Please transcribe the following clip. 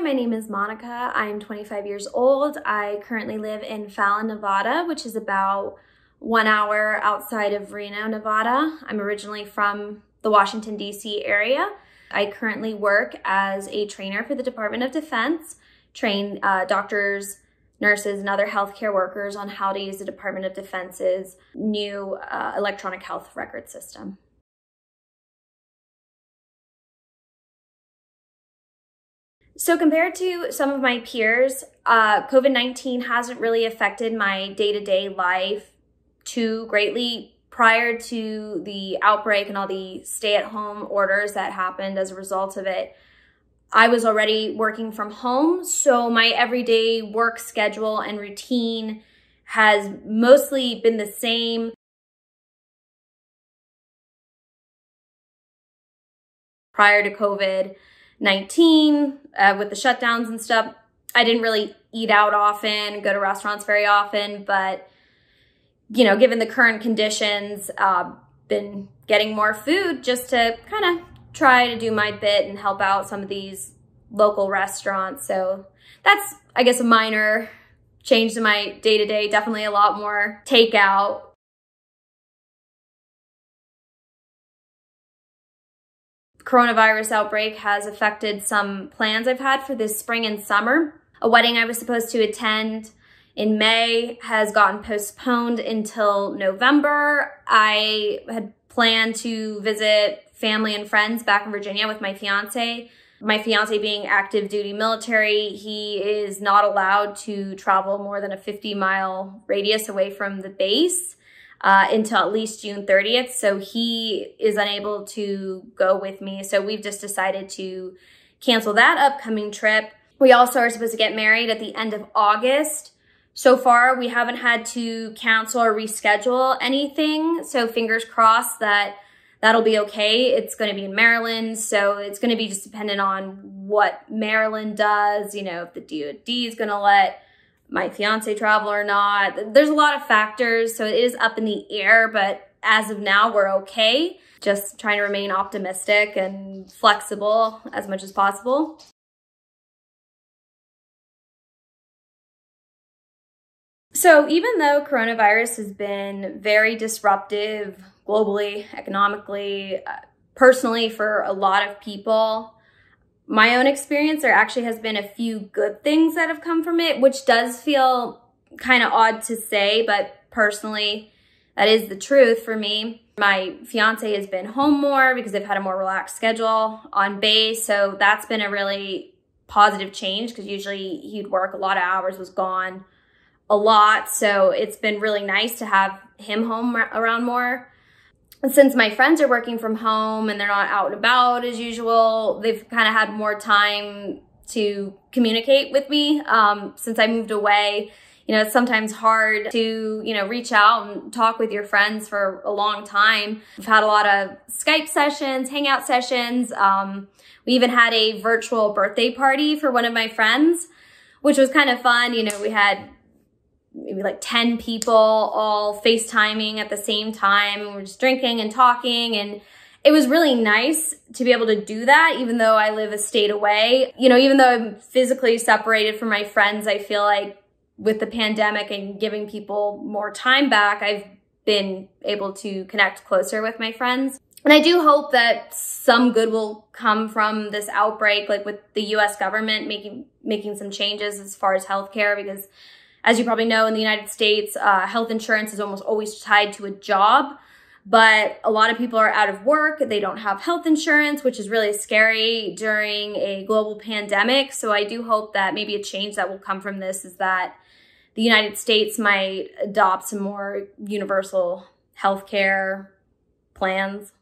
my name is Monica. I'm 25 years old. I currently live in Fallon, Nevada, which is about 1 hour outside of Reno, Nevada. I'm originally from the Washington, D.C. area. I currently work as a trainer for the Department of Defense, train doctors, nurses, and other healthcare workers on how to use the Department of Defense's new electronic health record system. So compared to some of my peers, COVID-19 hasn't really affected my day-to-day life too greatly. Prior to the outbreak and all the stay-at-home orders that happened as a result of it, I was already working from home, so my everyday work schedule and routine has mostly been the same. Prior to COVID-19, with the shutdowns and stuff, I didn't really eat out often, go to restaurants very often, but given the current conditions, been getting more food just to kind of try to do my bit and help out some of these local restaurants. So that's, I guess, a minor change to my day-to-day, definitely a lot more takeout. Coronavirus outbreak has affected some plans I've had for this spring and summer. A wedding I was supposed to attend in May has gotten postponed until November. I had planned to visit family and friends back in Virginia with my fiance. My fiance being active duty military, he is not allowed to travel more than a 50-mile radius away from the base until at least June 30th. So he is unable to go with me. So we've just decided to cancel that upcoming trip. We also are supposed to get married at the end of August. So far, we haven't had to cancel or reschedule anything. So fingers crossed that that'll be okay. It's going to be in Maryland. So it's going to be just dependent on what Maryland does, if the DOD is going to let my fiance travel or not. There's a lot of factors. So it is up in the air, but as of now, we're okay. Just trying to remain optimistic and flexible as much as possible. So even though coronavirus has been very disruptive globally, economically, personally for a lot of people, my own experience, there actually has been a few good things that have come from it, which does feel kind of odd to say, but personally, that is the truth for me. My fiance has been home more because they've had a more relaxed schedule on base, so that's been a really positive change because usually he'd work a lot of hours, was gone a lot. So it's been really nice to have him home around more. And since my friends are working from home and they're not out and about as usual, they've kind of had more time to communicate with me. Since I moved away, it's sometimes hard to, reach out and talk with your friends for a long time. We've had a lot of Skype sessions, hangout sessions. We even had a virtual birthday party for one of my friends, which was kind of fun. We had maybe like 10 people all FaceTiming at the same time. And we're just drinking and talking. And it was really nice to be able to do that, even though I live a state away. Even though I'm physically separated from my friends, I feel like with the pandemic and giving people more time back, I've been able to connect closer with my friends. And I do hope that some good will come from this outbreak, like with the US government making some changes as far as healthcare, because as you probably know, in the United States, health insurance is almost always tied to a job, but a lot of people are out of work. They don't have health insurance, which is really scary during a global pandemic. So I do hope that maybe a change that will come from this is that the United States might adopt some more universal healthcare plans.